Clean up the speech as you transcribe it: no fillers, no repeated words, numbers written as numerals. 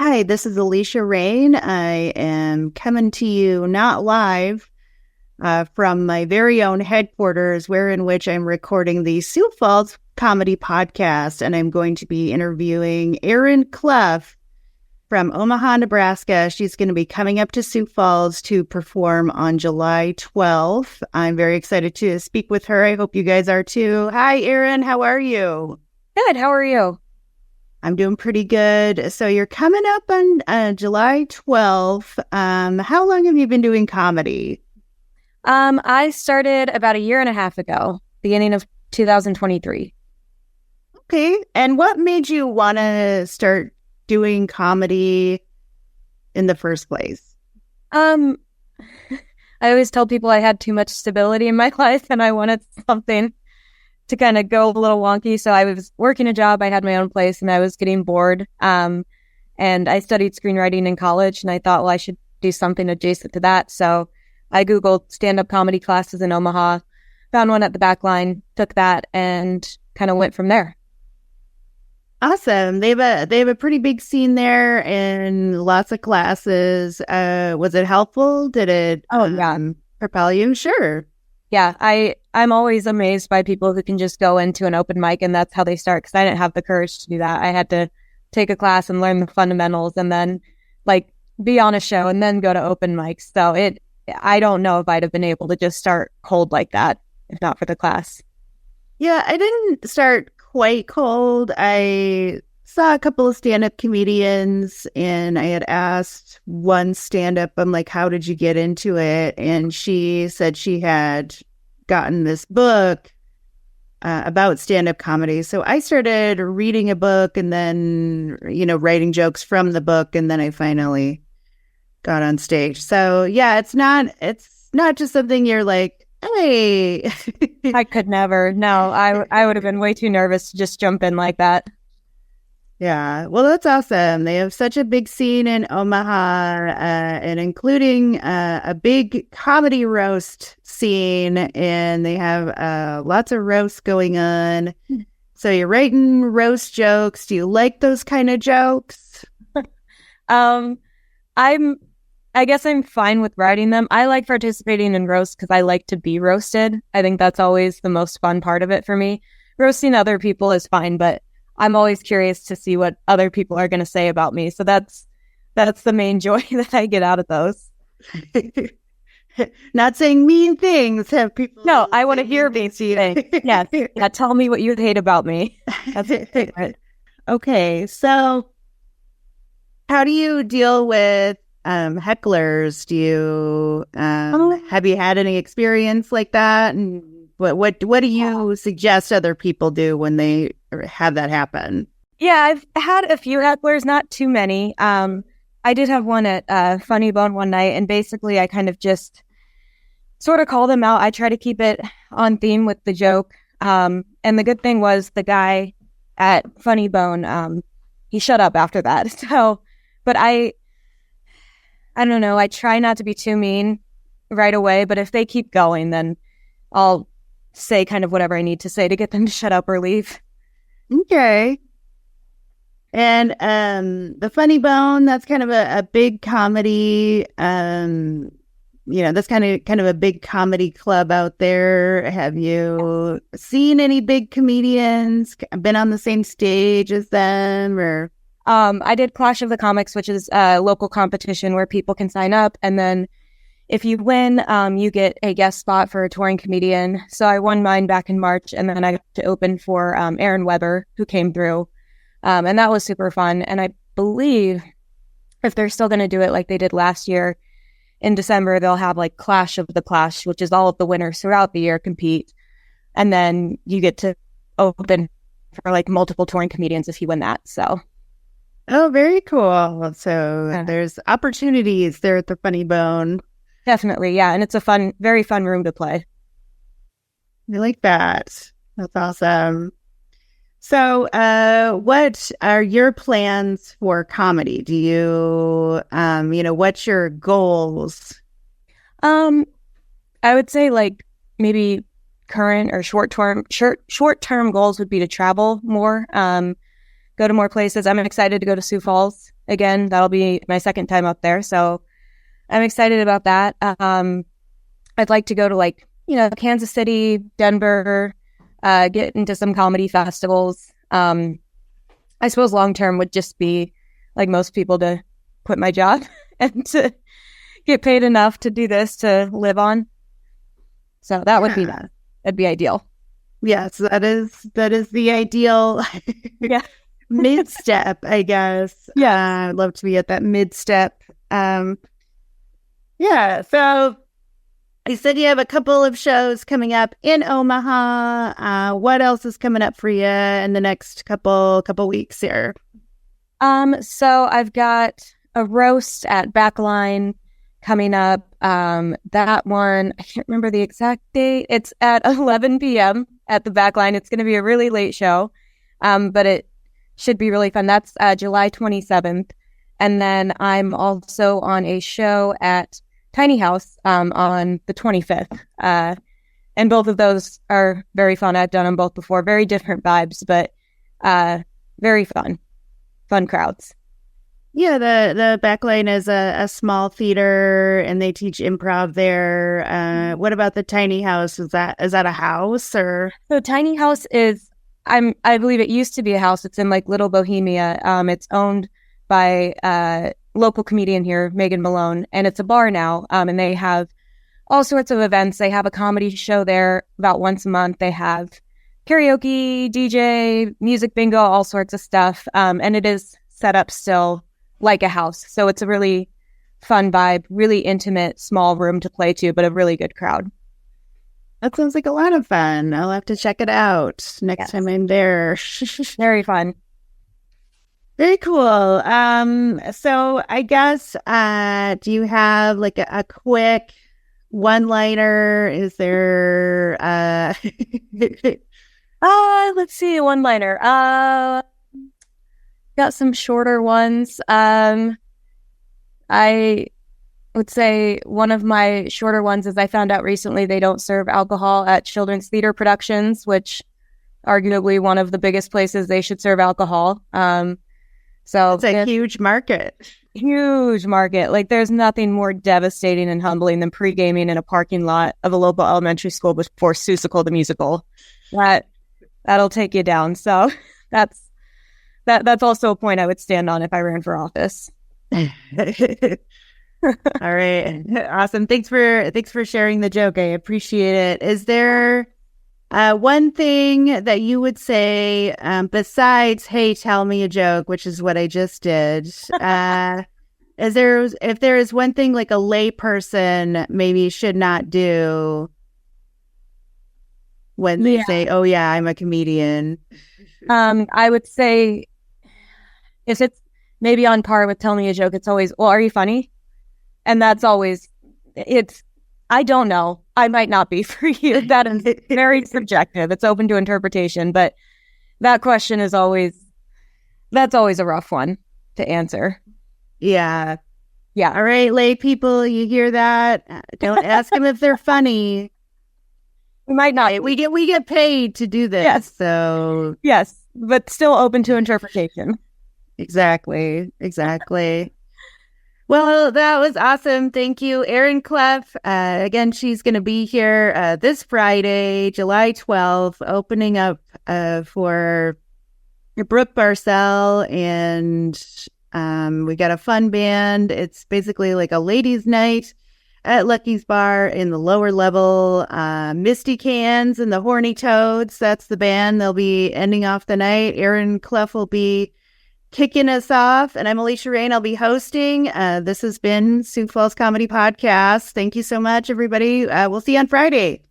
Hi, this is Alisha Rayne. I am coming to you not live from my very own headquarters, in which I'm recording the Sioux Falls Comedy Podcast, and I'm going to be interviewing Erin Clough from Omaha, Nebraska. She's going to be coming up to Sioux Falls to perform on July 12th. I'm very excited to speak with her. I hope you guys are too. Hi, Erin. How are you? Good. How are you? I'm doing pretty good. So you're coming up on July 12th. How long have you been doing comedy? I started about a year and a half ago, beginning of 2023. Okay. And what made you want to start doing comedy in the first place? I always tell people I had too much stability in my life and I wanted something to kind of go a little wonky. So I was working a job, I had my own place, and I was getting bored. And I studied screenwriting in college, and I thought, well, I should do something adjacent to that. So I Googled stand-up comedy classes in Omaha, found one at the back line, took that, and kind of went from there. Awesome. They have a pretty big scene there and lots of classes. Was it helpful? Did it propel you? Sure. Yeah, I'm always amazed by people who can just go into an open mic and that's how they start, because I didn't have the courage to do that. I had to take a class and learn the fundamentals and then be on a show and then go to open mics. So I don't know if I'd have been able to just start cold like that if not for the class. Yeah, I didn't start quite cold. I saw a couple of stand-up comedians and I had asked one stand-up, I'm like, how did you get into it? And she said she had gotten this book about stand-up comedy. So I started reading a book and then, writing jokes from the book. And then I finally got on stage. So yeah, it's not just something you're like, hey. I could never. No, I would have been way too nervous to just jump in like that. Yeah, well, that's awesome. They have such a big scene in Omaha, and including a big comedy roast scene, and they have lots of roasts going on. So you're writing roast jokes. Do you like those kind of jokes? I guess I'm fine with writing them. I like participating in roasts because I like to be roasted. I think that's always the most fun part of it for me. Roasting other people is fine, but I'm always curious to see what other people are going to say about me. So that's the main joy that I get out of those. Not saying mean things. Have people? No, I want to hear mean things. Yes. Yeah, tell me what you hate about me. That's it. Okay, so how do you deal with hecklers? Do you have you had any experience like that? And what do you suggest other people do when they have that happen? Yeah, I've had a few hecklers, not too many. I did have one at Funny Bone one night, and basically I kind of just sort of call them out. I try to keep it on theme with the joke. And the good thing was the guy at Funny Bone, he shut up after that. So, but I don't know. I try not to be too mean right away, but if they keep going, then I'll say kind of whatever I need to say to get them to shut up or leave. Okay. And the Funny Bone, that's kind of a big comedy, that's kind of a big comedy club out there. Have you seen any big comedians, been on the same stage as them, or? I did Clash of the Comics, which is a local competition where people can sign up, and then if you win, you get a guest spot for a touring comedian. So I won mine back in March, and then I got to open for Aaron Weber, who came through. And that was super fun. And I believe if they're still going to do it like they did last year, in December, they'll have Clash of the Clash, which is all of the winners throughout the year compete. And then you get to open for multiple touring comedians if you win that. So. Oh, very cool. So there's opportunities there at the Funny Bone. Definitely, yeah. And it's a very fun room to play. I like that. That's awesome. So what are your plans for comedy? Do you, what's your goals? I would say maybe current or short-term goals would be to travel more, go to more places. I'm excited to go to Sioux Falls again. That'll be my second time up there. So I'm excited about that. I'd like to go to like, Kansas City, Denver, get into some comedy festivals. I suppose long-term would just be like most people to quit my job and to get paid enough to do this to live on. So that would be that. That'd be ideal. Yes, that is the ideal mid-step, I guess. Yeah, I'd love to be at that mid-step. So you said you have a couple of shows coming up in Omaha. What else is coming up for you in the next couple weeks here? So I've got a roast at Backline coming up. That one, I can't remember the exact date. It's at 11 p.m. at the Backline. It's going to be a really late show, but it should be really fun. That's July 27th. And then I'm also on a show at Tiny House on the 25th. And both of those are very fun. I've done them both before. Very different vibes, but very fun. Fun crowds. Yeah, the Backline is a small theater, and they teach improv there. What about the Tiny House? Is that a house or? So Tiny House is, I believe it used to be a house. It's in like Little Bohemia. It's owned by a local comedian here, Megan Malone, and it's a bar now. And they have all sorts of events. They have a comedy show there about once a month. They have karaoke, DJ, music bingo, all sorts of stuff. And it is set up still like a house. So it's a really fun vibe, really intimate, small room to play to, but a really good crowd. That sounds like a lot of fun. I'll have to check it out next time I'm there. Very fun. Very cool. So I guess, do you have like a quick one-liner? Is there, let's see, a one-liner. Got some shorter ones. I would say one of my shorter ones is I found out recently they don't serve alcohol at children's theater productions, which arguably one of the biggest places they should serve alcohol. So it's a huge market. Huge market. Like there's nothing more devastating and humbling than pre-gaming in a parking lot of a local elementary school before Seussical the musical. That'll take you down. So that's also a point I would stand on if I ran for office. All right. Awesome. Thanks for sharing the joke. I appreciate it. Is there one thing that you would say besides, hey, tell me a joke, which is what I just did? If there is one thing like a lay person maybe should not do when they say, oh yeah, I'm a comedian? I would say if it's maybe on par with tell me a joke, it's always, well, are you funny? And that's always, I don't know. I might not be for you. That is very subjective. It's open to interpretation, but that question is that's always a rough one to answer. Yeah. Yeah. All right, lay people, you hear that? Don't ask them if they're funny. We might not. We get paid to do this. Yes. So yes, but still open to interpretation. Exactly. Well, that was awesome. Thank you, Erin Clough. Again, she's going to be here this Friday, July 12th, opening up for Brooke Barcel, and we got a fun band. It's basically like a ladies' night at Lucky's Bar in the lower level. Misty Cans and the Horny Toads, that's the band. They'll be ending off the night. Erin Clough will be kicking us off, and I'm Alisha Rayne. I'll be hosting. This has been Sioux Falls Comedy Podcast. Thank you so much, everybody. We'll see you on Friday.